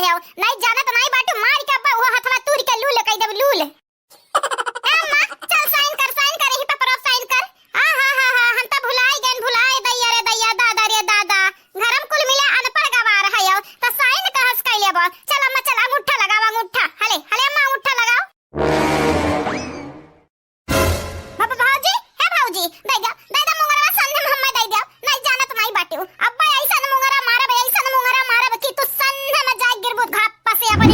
रहे हो नहीं जाना तो नहीं बाटू मार के अब्बा वो हथवा तूर के लूल कह देब लूल। ए मां चल साइन कर ही पेपर ऑफ साइन कर। हां हम त भुलाए दैया रे दैया दादा रे दादा घरम कुल मिले अनपढ़ गवार है हो त साइन कहस कैले बा। चल अम्मा चल अंगूठा लगाओ अंगूठा हले हले अम्मा अंगूठा लगाओ। बाबा भाऊजी हे भाऊजी दे दो मुंगरवा संधे में हम्मे दे दो नहीं जाना तो नहीं बाटू अब्बा ऐसा मुंगरा मारब कि तू संधे में जा गिरबू घाप से अब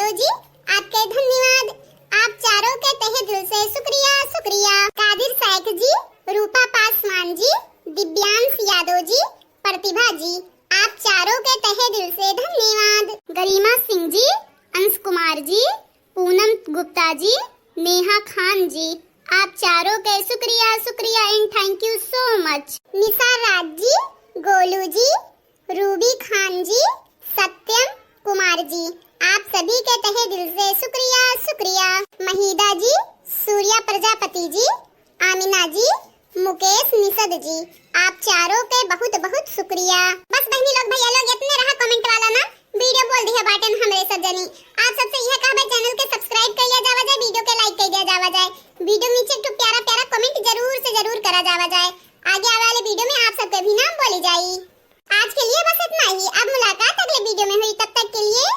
यादव जी, आपके धन्यवाद। आप चारों के तहे दिल से शुक्रिया शुक्रिया। कादिर शेख जी, रूपा पासवान जी, दिव्यांश यादव जी, प्रतिभा जी, आप चारों के तहे दिल से धन्यवाद। गरिमा सिंह जी, अंश कुमार जी, पूनम गुप्ता जी, नेहा खान जी, आप चारों के शुक्रिया शुक्रिया and thank you so much. Nisar Raj ji, Golu ji, Ruby Khan ji, Satyam Kumar ji, आप सभी के तहे दिल से शुक्रिया शुक्रिया। महिदा जी, सूर्या प्रजापति जी, आमिना जी, मुकेश निषद जी, आप चारों के बहुत बहुत शुक्रिया। बस बहनी लोग भैया लोग इतने रहा कमेंट वाला ना, वीडियो बोल दिया बाटन हमरे सब जनी। आप सबसे यह कहबे चैनल के सब्सक्राइब कर लिया जावा जाए, वीडियो के लाइक कर दिया जावा जाए, वीडियो नीचे एक प्यारा प्यारा कमेंट जरूर से जरूर करा जावा जाए। आगे आने वाले वीडियो में आप सबके भी नाम बोली जाई। आज के लिए बस इतना ही, अब मुलाकात अगले वीडियो में हुई, तब तक के लिए